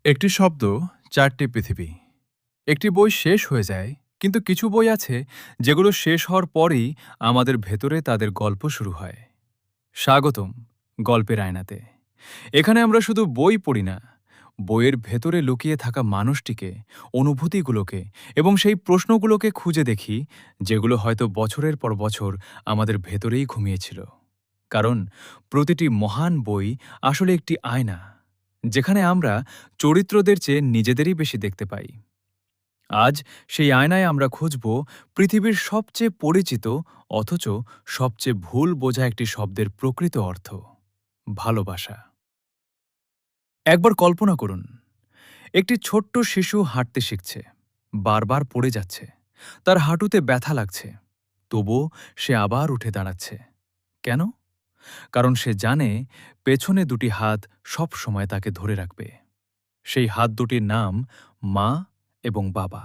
একটি শব্দ, চারটি পৃথিবী। একটি বই শেষ হয়ে যায়, কিন্তু কিছু বই আছে যেগুলো শেষ হওয়ার পরেই আমাদের ভেতরে তাদের গল্প শুরু হয়। স্বাগতম গল্পের আয়নাতে। এখানে আমরা শুধু বই পড়ি না, বইয়ের ভেতরে লুকিয়ে থাকা মানুষটিকে, অনুভূতিগুলোকে এবং সেই প্রশ্নগুলোকে খুঁজে দেখি যেগুলো হয়তো বছরের পর বছর আমাদের ভেতরেই ঘুমিয়েছিল। কারণ প্রতিটি মহান বই আসলে একটি আয়না, যেখানে আমরা চরিত্রদের চেয়ে নিজেদেরই বেশি দেখতে পাই। আজ সেই আয়নায় আমরা খুঁজব পৃথিবীর সবচেয়ে পরিচিত অথচ সবচেয়ে ভুল বোঝা একটি শব্দের প্রকৃত অর্থ: ভালোবাসা। একবার কল্পনা করুন, একটি ছোট্ট শিশু হাঁটতে শিখছে, বারবার পড়ে যাচ্ছে, তার হাঁটুতে ব্যথা লাগছে, তবুও সে আবার উঠে দাঁড়াচ্ছে। কেন? কারণ সে জানে পেছনে দুটি হাত সব সময় তাকে ধরে রাখবে। সেই হাত দুটির নাম মা এবং বাবা।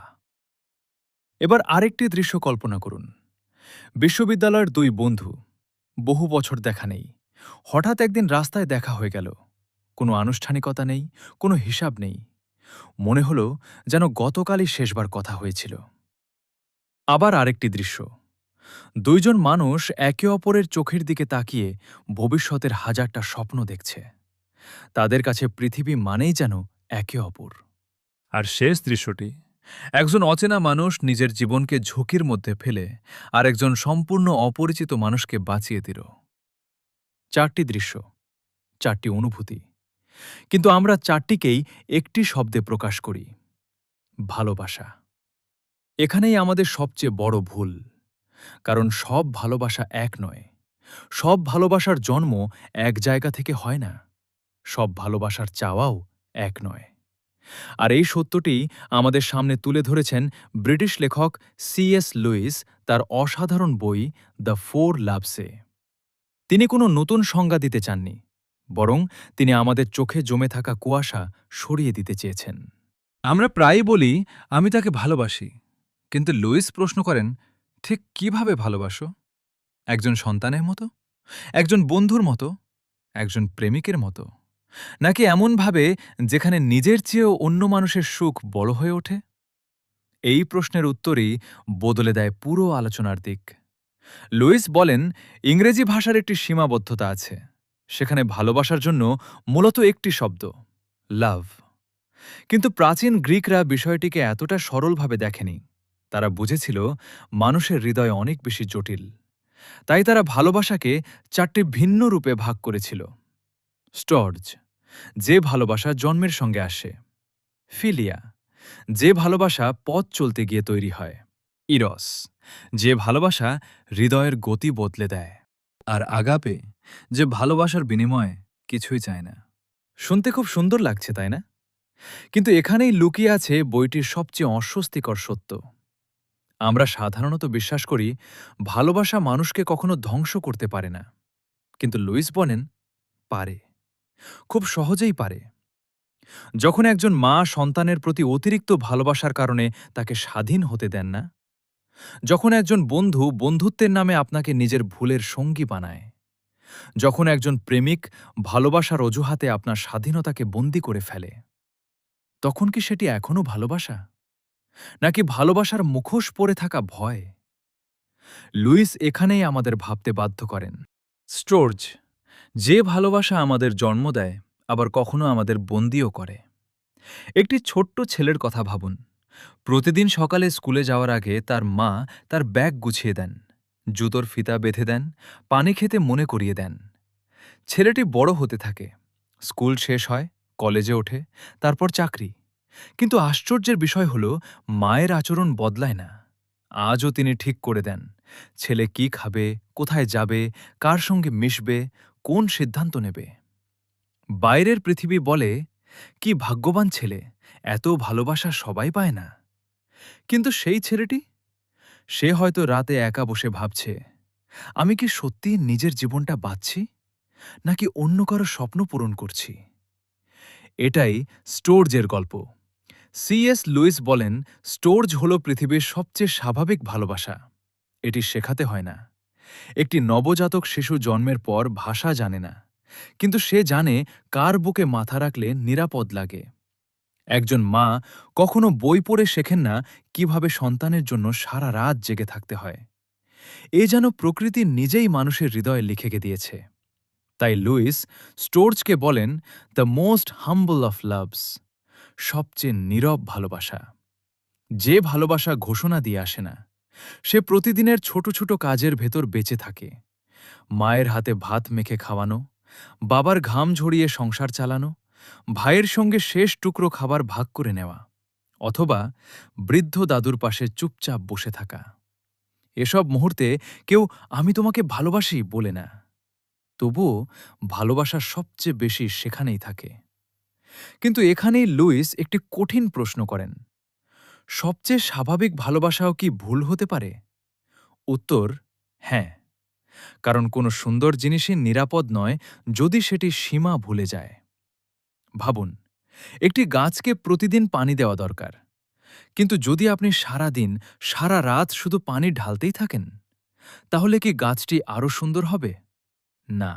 এবার আরেকটি দৃশ্য কল্পনা করুন। বিশ্ববিদ্যালয়ের দুই বন্ধু, বহু বছর দেখা নেই, হঠাৎ একদিন রাস্তায় দেখা হয়ে গেল। কোনো আনুষ্ঠানিকতা নেই, কোনো হিসাব নেই। মনে হলো যেন গতকালই শেষবার কথা হয়েছিল। আবার আরেকটি দৃশ্য, দুইজন মানুষ একে অপরের চোখের দিকে তাকিয়ে ভবিষ্যতের হাজারটা স্বপ্ন দেখছে। তাদের কাছে পৃথিবী মানেই যেন একে অপর। আর শেষ দৃশ্যটি, একজন অচেনা মানুষ নিজের জীবনকে ঝুঁকির মধ্যে ফেলে আরেকজন সম্পূর্ণ অপরিচিত মানুষকে বাঁচিয়ে দিল। চারটি দৃশ্য, চারটি অনুভূতি, কিন্তু আমরা চারটিকেই একটি শব্দে প্রকাশ করি: ভালোবাসা। এখানেই আমাদের সবচেয়ে বড় ভুল, কারণ সব ভালোবাসা এক নয়। সব ভালোবাসার জন্ম এক জায়গা থেকে হয় না, সব ভালোবাসার চাওয়াও এক নয়। আর এই সত্যটি আমাদের সামনে তুলে ধরেছেন ব্রিটিশ লেখক C.S. লুইস তার অসাধারণ বই দ্য ফোর লাভসে। তিনি কোনো নতুন সংজ্ঞা দিতে চাননি, বরং তিনি আমাদের চোখে জমে থাকা কুয়াশা সরিয়ে দিতে চেয়েছেন। আমরা প্রায়ই বলি, আমি তাকে ভালোবাসি, কিন্তু লুইস প্রশ্ন করেন, ঠিক কিভাবে ভালোবাসো? একজন সন্তানের মতো, একজন বন্ধুর মতো, একজন প্রেমিকের মতো, নাকি এমনভাবে যেখানে নিজের চেয়েও অন্য মানুষের সুখ বড় হয়ে ওঠে? এই প্রশ্নের উত্তরই বদলে দেয় পুরো আলোচনার দিক। লুইস বলেন, ইংরেজি ভাষার একটি সীমাবদ্ধতা আছে, সেখানে ভালোবাসার জন্য মূলত একটি শব্দ, লাভ। কিন্তু প্রাচীন গ্রিকরা বিষয়টিকে এতটা সরলভাবে দেখেনি। তারা বুঝেছিল মানুষের হৃদয় অনেক বেশি জটিল। তাই তারা ভালোবাসাকে চারটি ভিন্ন রূপে ভাগ করেছিল: স্টর্জ, যে ভালোবাসা জন্মের সঙ্গে আসে; ফিলিয়া, যে ভালোবাসা পথ চলতে গিয়ে তৈরি হয়; ইরস, যে ভালোবাসা হৃদয়ের গতি বদলে দেয়; আর আগাপে, যে ভালোবাসার বিনিময়ে কিছুই চায় না। শুনতে খুব সুন্দর লাগছে, তাই না? কিন্তু এখানেই লুকিয়ে আছে বইটির সবচেয়ে অস্বস্তিকর সত্য। আমরা সাধারণত বিশ্বাস করি ভালোবাসা মানুষকে কখনো ধ্বংস করতে পারে না, কিন্তু লুইস বলেন পারে, খুব সহজেই পারে। যখন একজন মা সন্তানের প্রতি অতিরিক্ত ভালোবাসার কারণে তাকে স্বাধীন হতে দেন না, যখন একজন বন্ধু বন্ধুত্বের নামে আপনাকে নিজের ভুলের সঙ্গী বানায়, যখন একজন প্রেমিক ভালোবাসার অজুহাতে আপনার স্বাধীনতাকে বন্দী করে ফেলে, তখন কি সেটি এখনও ভালোবাসা, নাকি ভালোবাসার মুখোশ পরে থাকা ভয়? লুইস এখানেই আমাদের ভাবতে বাধ্য করেন। স্টোর্জ, যে ভালোবাসা আমাদের জন্ম দেয়, আবার কখনো আমাদের বন্দীও করে। একটি ছোট্ট ছেলের কথা ভাবুন। প্রতিদিন সকালে স্কুলে যাওয়ার আগে তার মা তার ব্যাগ গুছিয়ে দেন, জুতোর ফিতা বেঁধে দেন, পানি খেতে মনে করিয়ে দেন। ছেলেটি বড় হতে থাকে, স্কুল শেষ হয়, কলেজে ওঠে, তারপর চাকরি। কিন্তু আশ্চর্যের বিষয় হল, মায়ের আচরণ বদলায় না। আজও তিনি ঠিক করে দেন ছেলে কি খাবে, কোথায় যাবে, কার সঙ্গে মিশবে, কোন সিদ্ধান্ত নেবে। বাইরের পৃথিবী বলে, কি ভাগ্যবান ছেলে, এত ভালোবাসা সবাই পায় না। কিন্তু সেই ছেলেটি, সে হয়তো রাতে একা বসে ভাবছে, আমি কি সত্যি নিজের জীবনটা বাঁচছি, নাকি অন্য কারো স্বপ্ন পূরণ করছি? এটাই স্টোর্জের গল্প। C.S. লুইস বলেন, স্টোর্জ হল পৃথিবীর সবচেয়ে স্বাভাবিক ভালোবাসা। এটি শেখাতে হয় না। একটি নবজাতক শিশু জন্মের পর ভাষা জানে না, কিন্তু সে জানে কার বুকে মাথা রাখলে নিরাপদ লাগে। একজন মা কখনো বই পড়ে শেখেন না কিভাবে সন্তানের জন্য সারা রাত জেগে থাকতে হয়। এ যেন প্রকৃতি নিজেই মানুষের হৃদয়ে লিখে দিয়েছে। তাই লুইস স্টোর্জকে বলেন the most humble of loves, সবচেয়ে নীরব ভালোবাসা। যে ভালোবাসা ঘোষণা দিয়ে আসে না, সে প্রতিদিনের ছোট ছোট কাজের ভেতর বেঁচে থাকে। মায়ের হাতে ভাত মেখে খাওয়ানো, বাবার ঘাম ঝরিয়ে সংসার চালানো, ভাইয়ের সঙ্গে শেষ টুকরো খাবার ভাগ করে নেওয়া, অথবা বৃদ্ধ দাদুর পাশে চুপচাপ বসে থাকা। এসব মুহূর্তে কেউ আমি তোমাকে ভালোবাসি বলে না, তবুও ভালোবাসা সবচেয়ে বেশি সেখানেই থাকে। কিন্তু এখানেই লুইস একটি কঠিন প্রশ্ন করেন, সবচেয়ে স্বাভাবিক ভালোবাসাও কি ভুল হতে পারে? উত্তর হ্যাঁ, কারণ কোনো সুন্দর জিনিসই নিরাপদ নয় যদি সেটি সীমা ভুলে যায়। ভাবুন, একটি গাছকে প্রতিদিন পানি দেওয়া দরকার, কিন্তু যদি আপনি সারা দিন সারা রাত শুধু পানি ঢালতেই থাকেন, তাহলে কি গাছটি আরও সুন্দর হবে? না,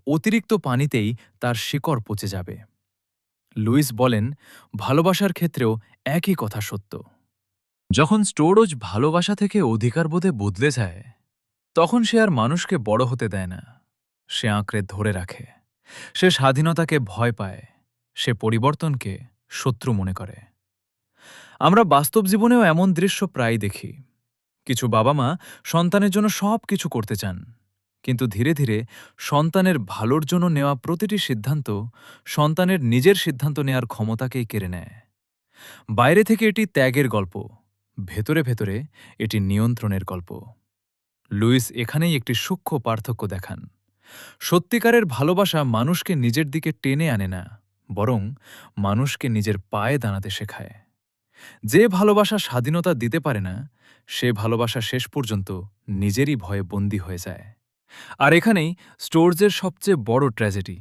অতিরিক্ত পানিতেই তার শিকড় পচে যাবে। লুইস বলেন, ভালোবাসার ক্ষেত্রেও একই কথা সত্য। যখন স্টোরজ ভালোবাসা থেকে অধিকারবোধে বদলে যায়, তখন সে আর মানুষকে বড় হতে দেয় না। সে আঁকড়ে ধরে রাখে। সে স্বাধীনতাকে ভয় পায়। সে পরিবর্তনকে শত্রু মনে করে। আমরা বাস্তব জীবনেও এমন দৃশ্য প্রায় দেখি। কিছু বাবা মা সন্তানের জন্য সব কিছু করতে চান, কিন্তু ধীরে ধীরে সন্তানের ভালোর জন্য নেওয়া প্রতিটি সিদ্ধান্ত সন্তানের নিজের সিদ্ধান্ত নেয়ার ক্ষমতাকেই কেড়ে নেয়। বাইরে থেকে এটি ত্যাগের গল্প, ভেতরে ভেতরে এটি নিয়ন্ত্রণের গল্প। লুইস এখানেই একটি সূক্ষ্ম পার্থক্য দেখান। সত্যিকারের ভালোবাসা মানুষকে নিজের দিকে টেনে আনে না, বরং মানুষকে নিজের পায়ে দাঁড়াতে শেখায়। যে ভালোবাসা স্বাধীনতা দিতে পারে না, সে ভালোবাসা শেষ পর্যন্ত নিজেরই ভয়ে বন্দী হয়ে যায়। আর এখানেই স্টোর্জের সবচেয়ে বড় ট্র্যাজেডি।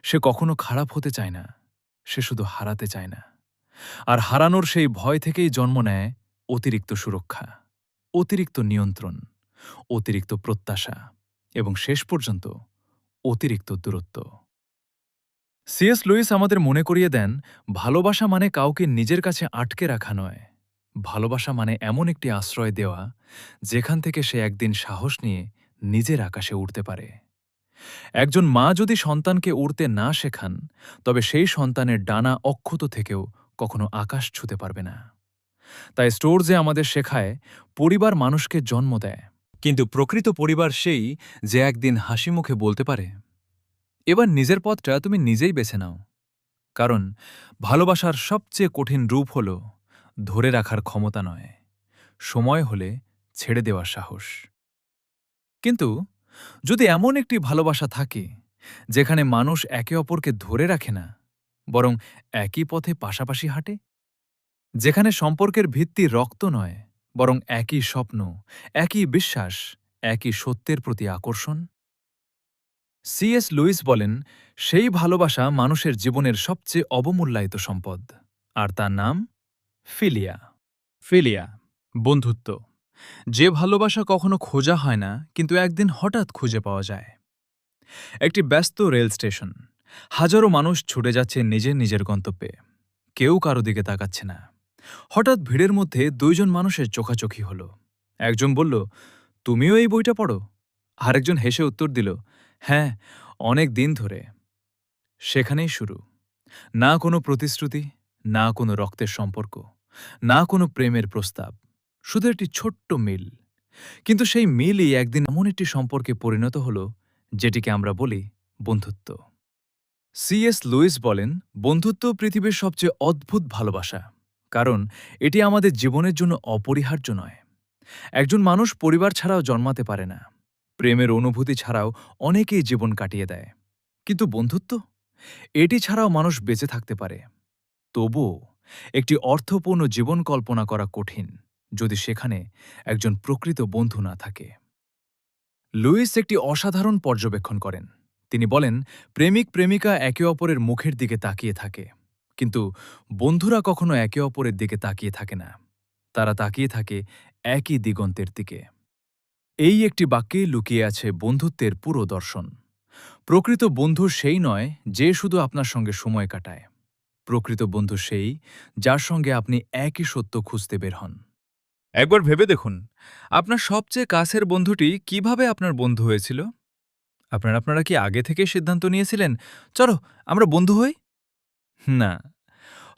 সে কখনো খারাপ হতে চায় না, সে শুধু হারাতে চায় না। আর হারানোর সেই ভয় থেকেই জন্ম নেয় অতিরিক্ত সুরক্ষা, অতিরিক্ত নিয়ন্ত্রণ, অতিরিক্ত প্রত্যাশা এবং শেষ পর্যন্ত অতিরিক্ত দূরত্ব। সিএস লুইস আমাদের মনে করিয়ে দেন, ভালোবাসা মানে কাউকে নিজের কাছে আটকে রাখা নয়। ভালোবাসা মানে এমন একটি আশ্রয় দেওয়া যেখান থেকে সে একদিন সাহস নিয়ে নিজের আকাশে উঠতে পারে। একজন মা যদি সন্তানকে উড়তে না শেখান, তবে সেই সন্তানের ডানা অক্ষত থেকেও কখনো আকাশ ছুঁতে পারবে না। তাই স্টোর্জে আমাদের শেখায়, পরিবার মানুষকে জন্ম দেয়, কিন্তু প্রকৃত পরিবার সেই যে একদিন হাসি মুখে বলতে পারে, এবার নিজের পথটা তুমি নিজেই বেছে নাও। কারণ ভালোবাসার সবচেয়ে কঠিন রূপ হল ধরে রাখার ক্ষমতা নয়, সময় হলে ছেড়ে দেওয়ার সাহস। কিন্তু যদি এমন একটি ভালোবাসা থাকে যেখানে মানুষ একে অপরকে ধরে রাখে না, বরং একই পথে পাশাপাশি হাঁটে, যেখানে সম্পর্কের ভিত্তি রক্ত নয়, বরং একই স্বপ্ন, একই বিশ্বাস, একই সত্যের প্রতি আকর্ষণ, সিএস লুইস বলেন, সেই ভালোবাসা মানুষের জীবনের সবচেয়ে অবমূল্যায়িত সম্পদ। আর তার নাম ফিলিয়া। ফিলিয়া, বন্ধুত্ব। যে ভালোবাসা কখনো খোঁজা হয় না, কিন্তু একদিন হঠাৎ খুঁজে পাওয়া যায়। একটি ব্যস্ত রেল স্টেশন। হাজারো মানুষ ছুটে যাচ্ছে নিজের নিজের গন্তব্যে। কেউ কারো দিকে তাকাচ্ছে না। হঠাৎ ভিড়ের মধ্যে দুইজন মানুষের চোখাচোখি হল। একজন বলল, তুমিও এই বইটা পড়ো? আরেকজন হেসে উত্তর দিল, হ্যাঁ, অনেক দিন ধরে। সেখানেই শুরু। না কোনো প্রতিশ্রুতি, না কোনো রক্তের সম্পর্ক, না কোনো প্রেমের প্রস্তাব, শুধু একটি ছোট্ট মিল। কিন্তু সেই মিলই একদিন এমন একটি সম্পর্কে পরিণত হল যেটিকে আমরা বলি বন্ধুত্ব। সিএস লুইস বলেন, বন্ধুত্ব পৃথিবীর সবচেয়ে অদ্ভুত ভালোবাসা, কারণ এটি আমাদের জীবনের জন্য অপরিহার্য নয়। একজন মানুষ পরিবার ছাড়াও জন্মাতে পারে না। প্রেমের অনুভূতি ছাড়াও অনেকেই জীবন কাটিয়ে দেয়। কিন্তু বন্ধুত্ব, এটি ছাড়াও মানুষ বেঁচে থাকতে পারে। তবুও একটি অর্থপূর্ণ জীবন কল্পনা করা কঠিন যদি সেখানে একজন প্রকৃত বন্ধু না থাকে। লুইস একটি অসাধারণ পর্যবেক্ষণ করেন। তিনি বলেন, প্রেমিক প্রেমিকা একে অপরের মুখের দিকে তাকিয়ে থাকে, কিন্তু বন্ধুরা কখনো একে অপরের দিকে তাকিয়ে থাকে না। তারা তাকিয়ে থাকে একই দিগন্তের দিকে। এই একটি বাক্যেই লুকিয়ে আছে বন্ধুত্বের পুরো দর্শন। প্রকৃত বন্ধু সেই নয় যে শুধু আপনার সঙ্গে সময় কাটায়। প্রকৃত বন্ধু সেই যার সঙ্গে আপনি একই সত্য খুঁজতে বের হন। একবার ভেবে দেখুন, আপনার সবচেয়ে কাছের বন্ধুটি কিভাবে আপনার বন্ধু হয়েছিল? আপনারা কি আগে থেকে সিদ্ধান্ত নিয়েছিলেন, চলো আমরা বন্ধু হই? না,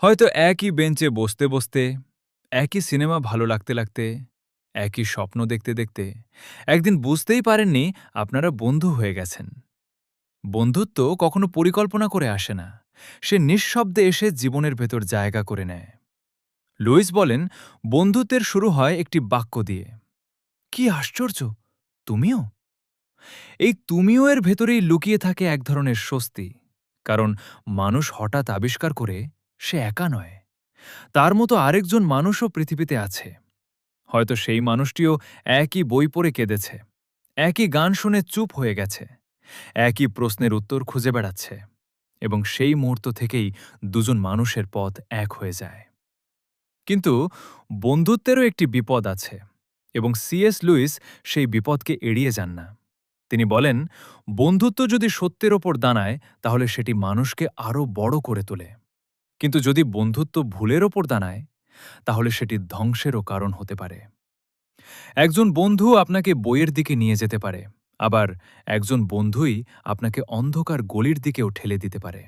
হয়তো একই বেঞ্চে বসতে বসতে, একই সিনেমা ভালো লাগতে লাগতে, একই স্বপ্ন দেখতে দেখতে একদিন বুঝতেই পারেননি আপনারা বন্ধু হয়ে গেছেন। বন্ধুত্ব কখনো পরিকল্পনা করে আসে না, সে নিঃশব্দে এসে জীবনের ভেতর জায়গা করে নেয়। লুইস বলেন, বন্ধুত্বের শুরু হয় একটি বাক্য দিয়ে, কি আশ্চর্য, তুমিও? এই তুমিও এর ভেতরেই লুকিয়ে থাকে এক ধরনের স্বস্তি, কারণ মানুষ হঠাৎ আবিষ্কার করে সে একা নয়, তার মতো আরেকজন মানুষও পৃথিবীতে আছে। হয়তো সেই মানুষটিও একই বই পড়ে কেঁদেছে, একই গান শুনে চুপ হয়ে গেছে, একই প্রশ্নের উত্তর খুঁজে বেড়াচ্ছে, এবং সেই মুহূর্ত থেকেই দুজন মানুষের পথ এক হয়ে যায়। কিন্তু বন্ধুত্বেরও একটি বিপদ আছে, এবং সিএস লুইস সেই বিপদকে এড়িয়ে যান না। তিনি বলেন, বন্ধুত্ব যদি সত্যের ওপর দাঁড়ায় তাহলে সেটি মানুষকে আরও বড় করে তোলে, কিন্তু যদি বন্ধুত্ব ভুলের ওপর দাঁড়ায় তাহলে সেটি ধ্বংসেরও কারণ হতে পারে। একজন বন্ধু আপনাকে বইয়ের দিকে নিয়ে যেতে পারে, আবার একজন বন্ধুই আপনাকে অন্ধকার গলির দিকেও ঠেলে দিতে পারে।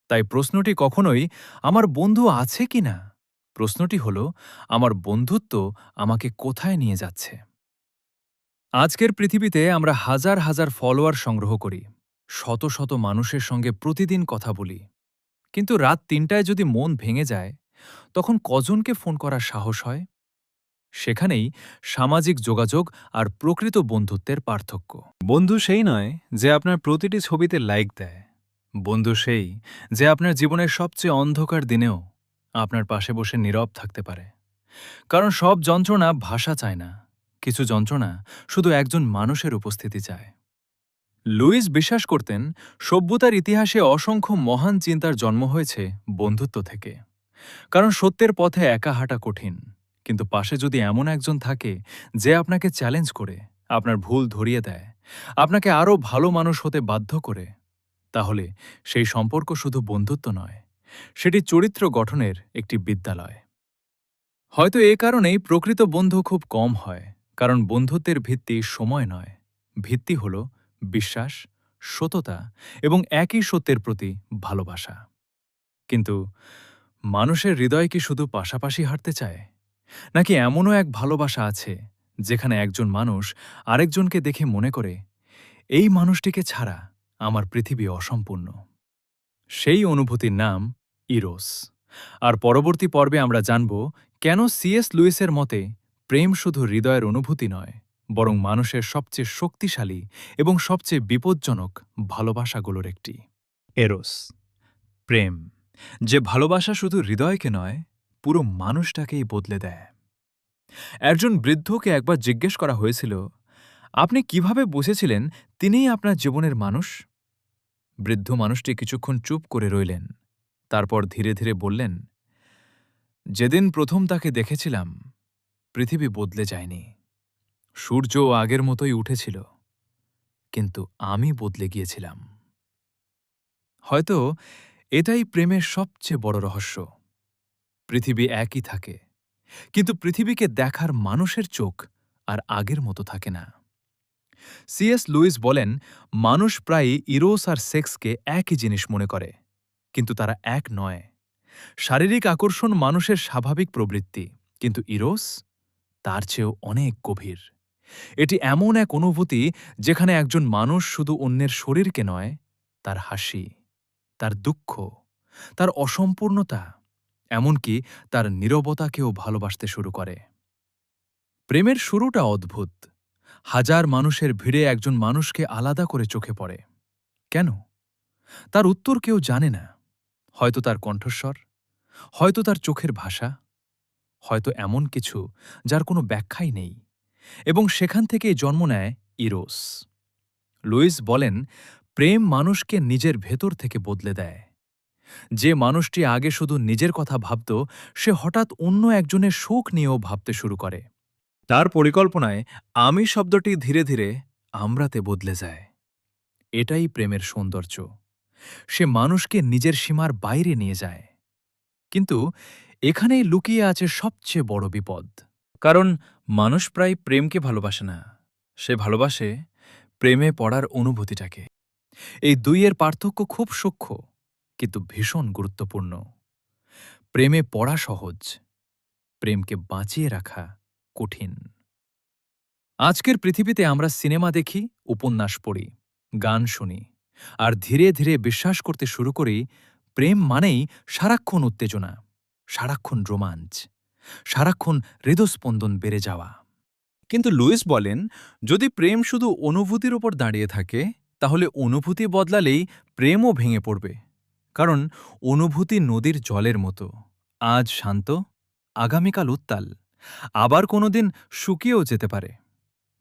তাই প্রশ্নটি কখনোই আমার বন্ধু আছে কিনা, প্রশ্নটি হল আমার বন্ধুত্ব আমাকে কোথায় নিয়ে যাচ্ছে। আজকের পৃথিবীতে আমরা হাজার হাজার ফলোয়ার সংগ্রহ করি, শত শত মানুষের সঙ্গে প্রতিদিন কথা বলি, কিন্তু রাত ৩টায় যদি মন ভেঙে যায় তখন কজনকে ফোন করার সাহস হয়? সেখানেই সামাজিক যোগাযোগ আর প্রকৃত বন্ধুত্বের পার্থক্য। বন্ধু সেই নয় যে আপনার প্রতিটি ছবিতে লাইক দেয়, বন্ধু সেই যে আপনার জীবনের সবচেয়ে অন্ধকার দিনেও আপনার পাশে বসে নীরব থাকতে পারে। কারণ সব যন্ত্রণা ভাষা চায় না, কিছু যন্ত্রণা শুধু একজন মানুষের উপস্থিতি চায়। লুইস বিশ্বাস করতেন, সভ্যতার ইতিহাসে অসংখ্য মহান চিন্তার জন্ম হয়েছে বন্ধুত্ব থেকে। কারণ সত্যের পথে একা হাঁটা কঠিন, কিন্তু পাশে যদি এমন একজন থাকে যে আপনাকে চ্যালেঞ্জ করে, আপনার ভুল ধরিয়ে দেয়, আপনাকে আরও ভালো মানুষ হতে বাধ্য করে, তাহলে সেই সম্পর্ক শুধু বন্ধুত্ব নয়, সেটি চরিত্র গঠনের একটি বিদ্যালয়। হয়তো এ কারণেই প্রকৃত বন্ধু খুব কম হয়, কারণ বন্ধুত্বের ভিত্তি সময় নয়, ভিত্তি হল বিশ্বাস, সততা এবং একই সত্যের প্রতি ভালোবাসা। কিন্তু মানুষের হৃদয় কি শুধু পাশাপাশি হাঁটতে চায়, নাকি এমনও এক ভালোবাসা আছে যেখানে একজন মানুষ আরেকজনকে দেখে মনে করে, এই মানুষটিকে ছাড়া আমার পৃথিবী অসম্পূর্ণ? সেই অনুভূতির নাম ইরোস। আর পরবর্তী পর্বে আমরা জানব কেন সিএস লুইসের মতে প্রেম শুধু হৃদয়ের অনুভূতি নয়, বরং মানুষের সবচেয়ে শক্তিশালী এবং সবচেয়ে বিপজ্জনক ভালোবাসাগুলোর একটি। এরোস, প্রেম, যে ভালোবাসা শুধু হৃদয়কে নয়, পুরো মানুষটাকেই বদলে দেয়। একজন বৃদ্ধকে একবার জিজ্ঞেস করা হয়েছিল, আপনি কিভাবে বুঝেছিলেন তিনিই আপনার জীবনের মানুষ? বৃদ্ধ মানুষটি কিছুক্ষণ চুপ করে রইলেন, তারপর ধীরে ধীরে বললেন, যেদিন প্রথম তাকে দেখেছিলাম পৃথিবী বদলে যায়নি, সূর্য আগের মতোই উঠেছিল, কিন্তু আমি বদলে গিয়েছিলাম। হয়তো এটাই প্রেমের সবচেয়ে বড় রহস্য। পৃথিবী একই থাকে, কিন্তু পৃথিবীকে দেখার মানুষের চোখ আর আগের মতো থাকে না। সিএস লুইস বলেন, মানুষ প্রায়ই ইরোস আর সেক্সকে একই জিনিস মনে করে, কিন্তু তারা এক নয়। শারীরিক আকর্ষণ মানুষের স্বাভাবিক প্রবৃত্তি, কিন্তু ইরোস তার চেয়েও অনেক গভীর। এটি এমন এক অনুভূতি যেখানে একজন মানুষ শুধু অন্যের শরীরকে নয়, তার হাসি, তার দুঃখ, তার অসম্পূর্ণতা, এমনকি তার নীরবতাকেও ভালোবাসতে শুরু করে। প্রেমের শুরুটা অদ্ভুত। হাজার মানুষের ভিড়ে একজন মানুষকে আলাদা করে চোখে পড়ে। কেন? তার উত্তর কেউ জানে না। হয়তো তার কণ্ঠস্বর, হয়তো তার চোখের ভাষা, হয়তো এমন কিছু যার কোনো ব্যাখ্যাই নেই, এবং সেখান থেকেই জন্ম নেয় ইরোস। লুইস বলেন, প্রেম মানুষকে নিজের ভেতর থেকে বদলে দেয়। যে মানুষটি আগে শুধু নিজের কথা ভাবত, সে হঠাৎ অন্য একজনের সুখ নিয়েও ভাবতে শুরু করে। তার পরিকল্পনায় আমি শব্দটি ধীরে ধীরে আমরাতে বদলে যায়। এটাই প্রেমের সৌন্দর্য। সে মানুষকে নিজের সীমার বাইরে নিয়ে যায়। কিন্তু এখানেই লুকিয়ে আছে সবচেয়ে বড় বিপদ। কারণ মানুষ প্রায় প্রেমকে ভালোবাসে না, সে ভালোবাসে প্রেমে পড়ার অনুভূতিটাকে। এই দুইয়ের পার্থক্য খুব সূক্ষ্ম, কিন্তু ভীষণ গুরুত্বপূর্ণ। প্রেমে পড়া সহজ, প্রেমকে বাঁচিয়ে রাখা কঠিন। আজকের পৃথিবীতে আমরা সিনেমা দেখি, উপন্যাস পড়ি, গান শুনি, আর ধীরে ধীরে বিশ্বাস করতে শুরু করি প্রেম মানেই সারাক্ষণ উত্তেজনা, সারাক্ষণ রোমাঞ্চ, সারাক্ষণ হৃদস্পন্দন বেড়ে যাওয়া। কিন্তু লুইস বলেন, যদি প্রেম শুধু অনুভূতির ওপর দাঁড়িয়ে থাকে, তাহলে অনুভূতি বদলালেই প্রেমও ভেঙে পড়বে। কারণ অনুভূতি নদীর জলের মতো, আজ শান্ত, আগামীকাল উত্তাল, আবার কোনোদিন শুকিয়েও যেতে পারে।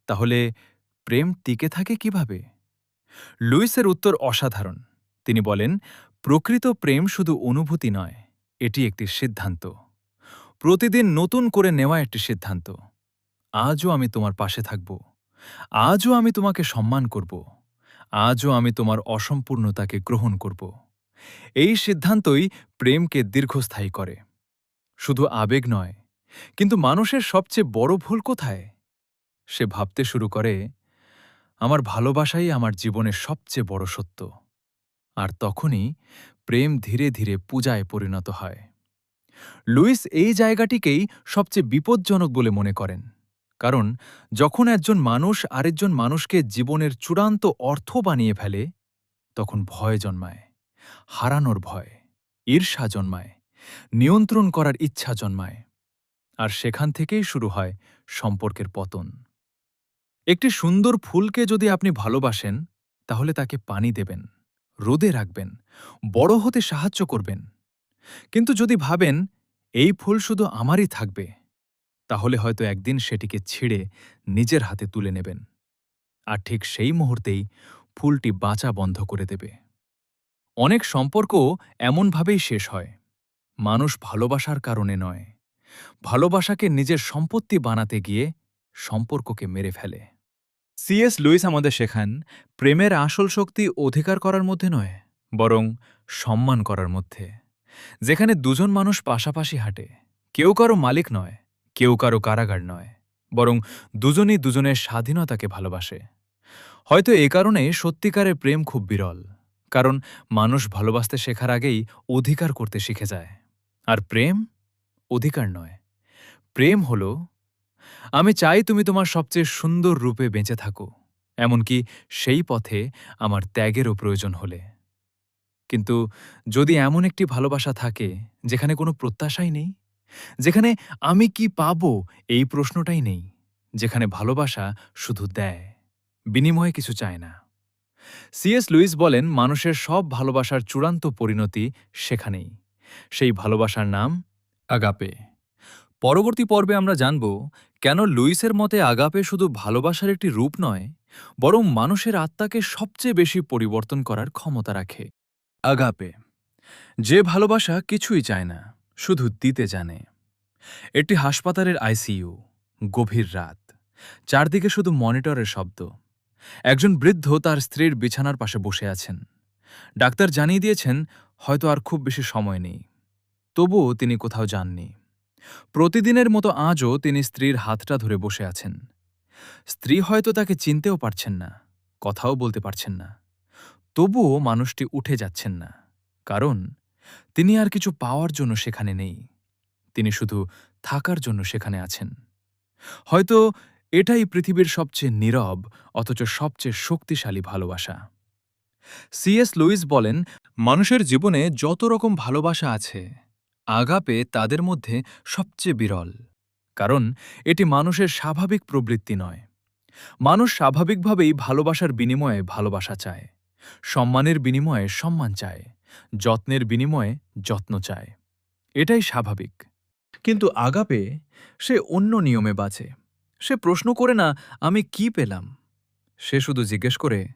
তাহলে প্রেম টিকে থাকে কিভাবে? লুইসের উত্তর অসাধারণ। তিনি বলেন, প্রকৃত প্রেম শুধু অনুভূতি নয়, এটি একটি সিদ্ধান্ত। প্রতিদিন নতুন করে নেওয়া একটি সিদ্ধান্ত। আজও আমি তোমার পাশে থাকব, আজও আমি তোমাকে সম্মান করব, আজও আমি তোমার অসম্পূর্ণতাকে গ্রহণ করব। এই সিদ্ধান্তই প্রেমকে দীর্ঘস্থায়ী করে। শুধু আবেগ নয়। কিন্তু মানুষের সবচেয়ে বড় ভুল কোথায়? সে ভাবতে শুরু করে, আমার ভালোবাসাই আমার জীবনের সবচেয়ে বড় সত্য। আর তখনই প্রেম ধীরে ধীরে পূজায় পরিণত হয়। লুইস এই জায়গাটিকেই সবচেয়ে বিপজ্জনক বলে মনে করেন। কারণ যখন একজন মানুষ আরেকজন মানুষকে জীবনের চূড়ান্ত অর্থ বানিয়ে ফেলে, তখন ভয় জন্মায়, হারানোর ভয়, ঈর্ষা জন্মায়, নিয়ন্ত্রণ করার ইচ্ছা জন্মায়। আর সেখান থেকেই শুরু হয় সম্পর্কের পতন। একটি সুন্দর ফুলকে যদি আপনি ভালোবাসেন, তাহলে তাকে পানি দেবেন, রোদে রাখবেন, বড় হতে সাহায্য করবেন। কিন্তু যদি ভাবেন এই ফুল শুধু আমারই থাকবে, তাহলে হয়তো একদিন সেটিকে ছিঁড়ে নিজের হাতে তুলে নেবেন। আর ঠিক সেই মুহূর্তেই ফুলটি বাঁচা বন্ধ করে দেবে। অনেক সম্পর্ক এমনভাবেই শেষ হয়। মানুষ ভালোবাসার কারণে নয়, ভালোবাসাকে নিজের সম্পত্তি বানাতে গিয়ে সম্পর্ককে মেরে ফেলে। সিএস লুইস আমাদের শেখান, প্রেমের আসল শক্তি অধিকার করার মধ্যে নয়, বরং সম্মান করার মধ্যে। যেখানে দুজন মানুষ পাশাপাশি হাঁটে, কেউ কারো মালিক নয়, কেউ কারো কারাগার নয়, বরং দুজনই দুজনের স্বাধীনতাকে ভালোবাসে। হয়তো এ কারণে সত্যিকারের প্রেম খুব বিরল। কারণ মানুষ ভালোবাসতে শেখার আগেই অধিকার করতে শিখে যায়। আর প্রেম অধিকার নয়, প্রেম হল, আমি চাই তুমি তোমার সবচেয়ে সুন্দর রূপে বেঁচে থাকো, এমনকি সেই পথে আমার ত্যাগেরও প্রয়োজন হলে। কিন্তু যদি এমন একটি ভালোবাসা থাকে যেখানে কোনো প্রত্যাশাই নেই, যেখানে আমি কি পাবো এই প্রশ্নটাই নেই, যেখানে ভালোবাসা শুধু দেয়, বিনিময়ে কিছু চায় না। সিএস লুইস বলেন, মানুষের সব ভালোবাসার চূড়ান্ত পরিণতি সেখানেই। সেই ভালোবাসার নাম আগাপে। পরবর্তী পর্বে আমরা জানব কেন লুইসের মতে আগাপে শুধু ভালোবাসার একটি রূপ নয়, বরং মানুষের আত্মাকে সবচেয়ে বেশি পরিবর্তন করার ক্ষমতা রাখে। আগাপে, যে ভালোবাসা কিছুই চায় না, শুধু দিতে জানে। একটি হাসপাতালের আইসিইউ, গভীর রাত, চারদিকে শুধু মনিটরের শব্দ। একজন বৃদ্ধ তার স্ত্রীর বিছানার পাশে বসে আছেন। ডাক্তার জানিয়ে দিয়েছেন হয়তো আর খুব বেশি সময় নেই। তবুও তিনি কোথাও যাননি। প্রতিদিনের মতো আজও তিনি স্ত্রীর হাতটা ধরে বসে আছেন। স্ত্রী হয়তো তাকে চিনতেও পারছেন না, কথাও বলতে পারছেন না। তবুও মানুষটি উঠে যাচ্ছেন না, কারণ তিনি আর কিছু পাওয়ার জন্য সেখানে নেই, তিনি শুধু থাকার জন্য সেখানে আছেন। হয়তো এটাই পৃথিবীর সবচেয়ে নীরব অথচ সবচেয়ে শক্তিশালী ভালোবাসা। সিএস লুইস বলেন, মানুষের জীবনে যত রকম ভালোবাসা আছে, আগাপে তাদের মধ্যে সবচেয়ে বিরল। কারণ এটি মানুষের স্বাভাবিক প্রবৃত্তি নয়। মানুষ স্বাভাবিকভাবেই ভালোবাসার বিনিময়ে ভালোবাসা চায়, সম্মানের বিনিময়ে সম্মান চায়, যত্নের বিনিময়ে যত্ন চায়। এটাই স্বাভাবিক। কিন্তু আগাপে, সে অন্য নিয়মে বাঁচে। সে প্রশ্ন করে না আমি কি পেলাম, সে শুধু জিজ্ঞেস করে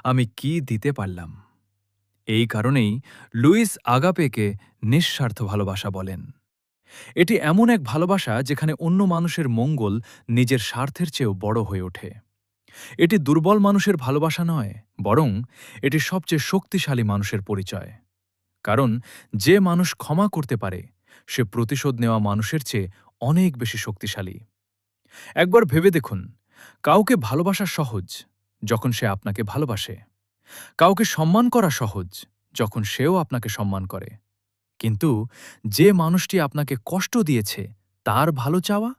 আমি কি দিতে পারলাম। এই কারণেই লুইস আগাপেকে নিঃস্বার্থ ভালোবাসা বলেন। এটি এমন এক ভালোবাসা যেখানে অন্য মানুষের মঙ্গল নিজের স্বার্থের চেয়েও বড় হয়ে ওঠে। এটি দুর্বল মানুষের ভালোবাসা নয়, বরং এটি সবচেয়ে শক্তিশালী মানুষের পরিচয়। কারণ যে মানুষ ক্ষমা করতে পারে, সে প্রতিশোধ নেওয়া মানুষের চেয়ে অনেক বেশি শক্তিশালী। একবার ভেবে দেখুন, কাউকে ভালোবাসা সহজ যখন সে আপনাকে ভালোবাসে, কাউকে সম্মান করা সহজ যখন সেও আপনাকে সম্মান করে, কিন্তু যে মানুষটি আপনাকে কষ্ট দিয়েছে তার ভালো চাওয়া,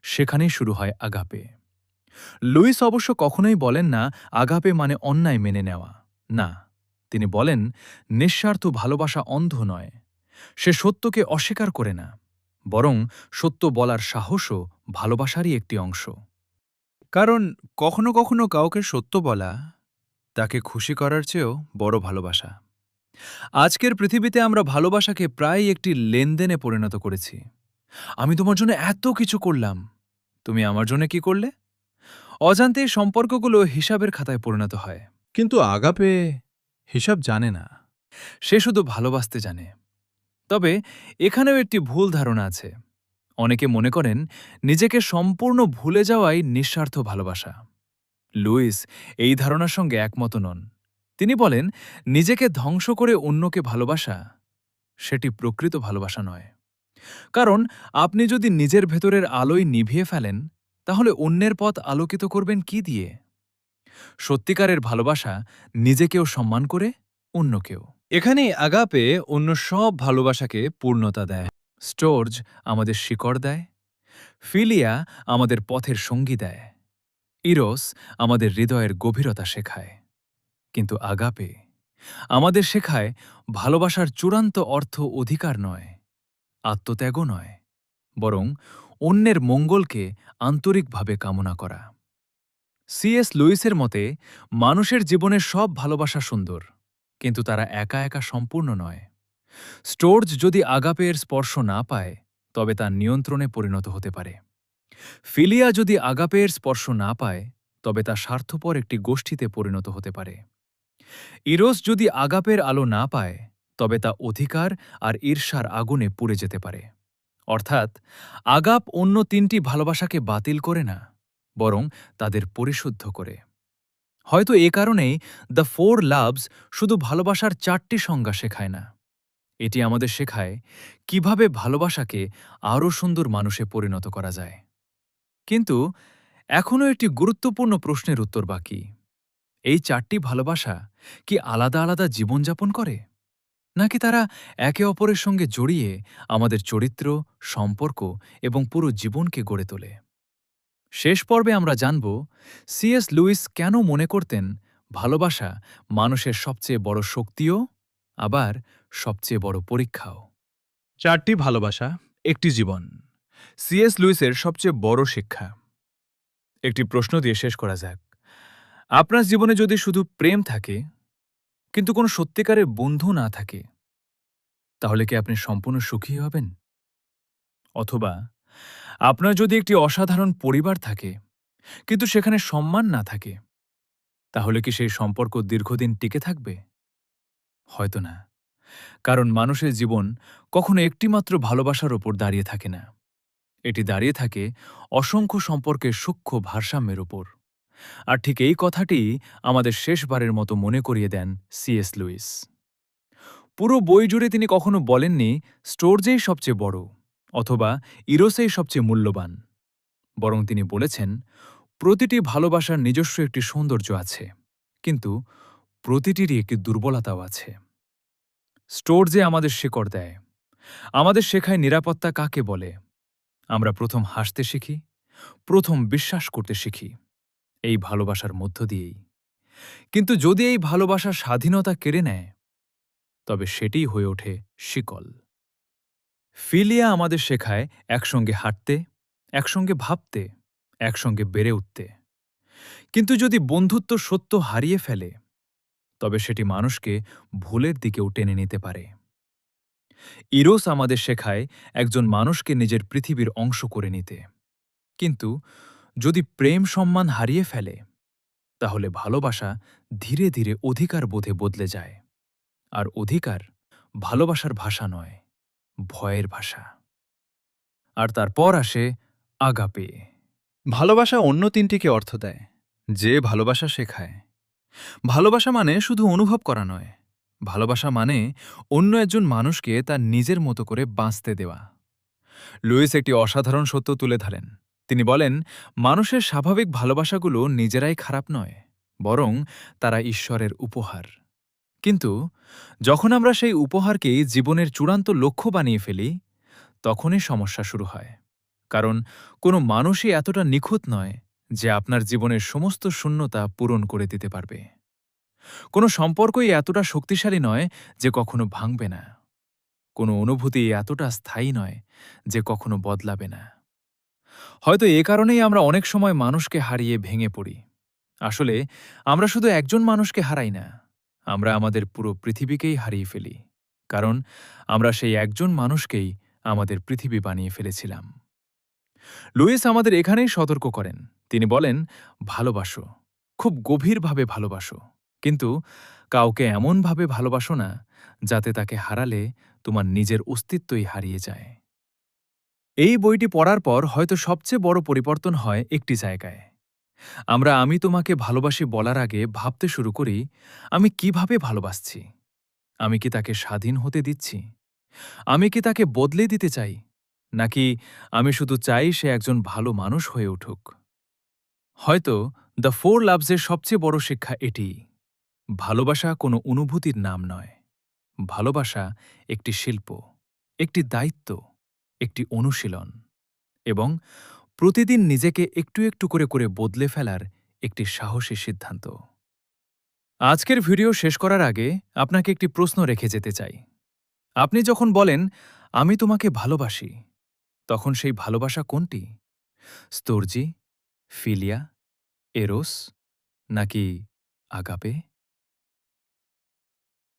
সেখানেই শুরু হয় আগাপে। লুইস অবশ্য কখনোই বলেন না আগাপে মানে অন্যায় মেনে নেওয়া। না, তিনি বলেন নিঃস্বার্থ ভালোবাসা অন্ধ নয়। সে সত্যকে অস্বীকার করে না, বরং সত্য বলার সাহসও ভালোবাসারই একটি অংশ। কারণ কখনো কখনো কাউকে সত্য বলা তাকে খুশি করার চেয়েও বড় ভালোবাসা। আজকের পৃথিবীতে আমরা ভালোবাসাকে প্রায় একটি লেনদেনে পরিণত করেছি। আমি তোমার জন্য এত কিছু করলাম, তুমি আমার জন্য কি করলে? অজান্তে এই সম্পর্কগুলো হিসাবের খাতায় পরিণত হয়। কিন্তু আগাপে হিসাব জানে না, সে শুধু ভালোবাসতে জানে। তবে এখানেও একটি ভুল ধারণা আছে। অনেকে মনে করেন নিজেকে সম্পূর্ণ ভুলে যাওয়াই নিঃস্বার্থ ভালোবাসা। লুইস এই ধারণার সঙ্গে একমত নন। তিনি বলেন নিজেকে ধ্বংস করে অন্যকে ভালোবাসা সেটি প্রকৃত ভালোবাসা নয়। কারণ আপনি যদি নিজের ভেতরের আলোয় নিভিয়ে ফেলেন, তাহলে অন্যের পথ আলোকিত করবেন কি দিয়ে? সত্যিকারের ভালোবাসা নিজেকেও সম্মান করে, অন্যকেও। এখানেই আগাপে অন্য সব ভালোবাসাকে পূর্ণতা দেয়। স্টোর্জ আমাদের শিকড় দেয়, ফিলিয়া আমাদের পথের সঙ্গী দেয়, ইরোস আমাদের হৃদয়ের গভীরতা শেখায়। কিন্তু আগাপে আমাদের শেখায় ভালোবাসার চূড়ান্ত অর্থ অধিকার নয়, আত্মত্যাগও নয়, বরং অন্যের মঙ্গলকে আন্তরিকভাবে কামনা করা। সিএস লুইসের মতে মানুষের জীবনের সব ভালোবাসা সুন্দর, কিন্তু তারা একা একা সম্পূর্ণ নয়। স্টোর্জ যদি আগাপের স্পর্শ না পায়, তবে তা নিয়ন্ত্রণে পরিণত হতে পারে। ফিলিয়া যদি আগাপের স্পর্শ না পায়, তবে তা স্বার্থপর একটি গোষ্ঠীতে পরিণত হতে পারে। ইরোস যদি আগাপের আলো না পায়, তবে তা অধিকার আর ঈর্ষার আগুনে পুড়ে যেতে পারে। অর্থাৎ আগাপ অন্য তিনটি ভালোবাসাকে বাতিল করে না, বরং তাদের পরিশুদ্ধ করে। হয়তো এ কারণেই দ্য ফোর লাভস শুধু ভালোবাসার 4টি সংজ্ঞা শেখায় না, এটি আমাদের শেখায় কিভাবে ভালোবাসাকে আরও সুন্দর মানুষে পরিণত করা যায়। কিন্তু এখনও একটি গুরুত্বপূর্ণ প্রশ্নের উত্তর বাকি। এই 4টি ভালোবাসা কি আলাদা আলাদা জীবনযাপন করে, নাকি তারা একে অপরের সঙ্গে জড়িয়ে আমাদের চরিত্র, সম্পর্ক এবং পুরো জীবনকে গড়ে তোলে? শেষ পর্বে আমরা জানব সিএস লুইস কেন মনে করতেন ভালোবাসা মানুষের সবচেয়ে বড় শক্তিও আবার সবচেয়ে বড় পরীক্ষাও। 4টি ভালোবাসা, একটি জীবন। সিএস লুইসের সবচেয়ে বড় শিক্ষা। একটি প্রশ্ন দিয়ে শেষ করা যাক। আপনার জীবনে যদি শুধু প্রেম থাকে, কিন্তু কোনো সত্যিকারের বন্ধু না থাকে, তাহলে কি আপনি সম্পূর্ণ সুখী হবেন? অথবা আপনার যদি একটি অসাধারণ পরিবার থাকে, কিন্তু সেখানে সম্মান না থাকে, তাহলে কি সেই সম্পর্ক দীর্ঘদিন টিকে থাকবে? হয়তো না। কারণ মানুষের জীবন কখনো একটিমাত্র ভালোবাসার ওপর দাঁড়িয়ে থাকে না। এটি দাঁড়িয়ে থাকে অসংখ্য সম্পর্কের সূক্ষ্ম ভারসাম্যের ওপর। আর ঠিক এই কথাটি আমাদের শেষবারের মতো মনে করিয়ে দেন সিএস লুইস। পুরো বই জুড়ে তিনি কখনো বলেননি স্টোর্জেই সবচেয়ে বড় অথবা ইরোসেই সবচেয়ে মূল্যবান, বরং তিনি বলেছেন প্রতিটি ভালোবাসার নিজস্ব একটি সৌন্দর্য আছে, কিন্তু প্রতিটিরই একটি দুর্বলতাও আছে। স্টোর্জে আমাদের শিকড় দেয়, আমাদের শেখায় নিরাপত্তা কাকে বলে। আমরা প্রথম হাসতে শিখি, প্রথম বিশ্বাস করতে শিখি এই ভালোবাসার মধ্য দিয়েই। কিন্তু যদি এই ভালোবাসা স্বাধীনতা কেড়ে নেয়, তবে সেটিই হয়ে ওঠে শিকল। ফিলিয়া আমাদের শেখায় একসঙ্গে হাঁটতে, একসঙ্গে ভাবতে, একসঙ্গে বেড়ে উঠতে। কিন্তু যদি বন্ধুত্ব সত্য হারিয়ে ফেলে, তবে সেটি মানুষকে ভুলের দিকেও টেনে নিতে পারে। ইরোস আমাদের শেখায় একজন মানুষকে নিজের পৃথিবীর অংশ করে নিতে। কিন্তু যদি প্রেম সম্মান হারিয়ে ফেলে, তাহলে ভালোবাসা ধীরে ধীরে অধিকার বোধে বদলে যায়। আর অধিকার ভালোবাসার ভাষা নয়, ভয়ের ভাষা। আর তারপর আসে আগাপে। ভালোবাসা অন্য তিনটিকে অর্থ দেয়, যে ভালোবাসা শেখায়। ভালোবাসা মানে শুধু অনুভব করা নয়, ভালোবাসা মানে অন্য একজন মানুষকে তার নিজের মতো করে বাঁচতে দেওয়া। লুইস একটি অসাধারণ সত্য তুলে ধরেন। তিনি বলেন, মানুষের স্বাভাবিক ভালোবাসাগুলো নিজেরাই খারাপ নয়, বরং তারা ঈশ্বরের উপহার। কিন্তু যখন আমরা সেই উপহারকেই জীবনের চূড়ান্ত লক্ষ্য বানিয়ে ফেলি, তখনই সমস্যা শুরু হয়। কারণ কোনো মানুষই এতটা নিখুঁত নয় যে আপনার জীবনের সমস্ত শূন্যতা পূরণ করে দিতে পারবে। কোনো সম্পর্কই এতটা শক্তিশালী নয় যে কখনো ভাঙবে না। কোনো অনুভূতি এতটা স্থায়ী নয় যে কখনো বদলাবে না। হয়তো এ কারণেই আমরা অনেক সময় মানুষকে হারিয়ে ভেঙে পড়ি। আসলে আমরা শুধু একজন মানুষকে হারাই না, আমরা আমাদের পুরো পৃথিবীকেই হারিয়ে ফেলি। কারণ আমরা সেই একজন মানুষকেই আমাদের পৃথিবী বানিয়ে ফেলেছিলাম। লুইস আমাদের এখানেই সতর্ক করেন। তিনি বলেন, ভালোবাসো, খুব গভীরভাবে ভালোবাসো, কিন্তু কাউকে এমনভাবে ভালোবাসো না যাতে তাকে হারালে তোমার নিজের অস্তিত্বই হারিয়ে যায়। এই বইটি পড়ার পর হয়তো সবচেয়ে বড় পরিবর্তন হয় একটি জায়গায়। আমরা আমি তোমাকে ভালোবাসি বলার আগে ভাবতে শুরু করি, আমি কিভাবে ভালোবাসছি? আমি কি তাকে স্বাধীন হতে দিচ্ছি? আমি কি তাকে বদলে দিতে চাই? নাকি আমি শুধু চাই সে একজন ভালো মানুষ হয়ে উঠুক? হয়তো দ্য ফোর লাভসের সবচেয়ে বড় শিক্ষা এটিই। ভালোবাসা কোনো অনুভূতির নাম নয়। ভালোবাসা একটি শিল্প, একটি দায়িত্ব, একটি অনুশীলন এবং প্রতিদিন নিজেকে একটু একটু করে করে বদলে ফেলার একটি সাহসী সিদ্ধান্ত। আজকের ভিডিও শেষ করার আগে আপনাকে একটি প্রশ্ন রেখে যেতে চাই। আপনি যখন বলেন, আমি তোমাকে ভালোবাসি, তখন সেই ভালোবাসা কোনটি? স্তর্জি, ফিলিয়া, এরোস নাকি আগাপে?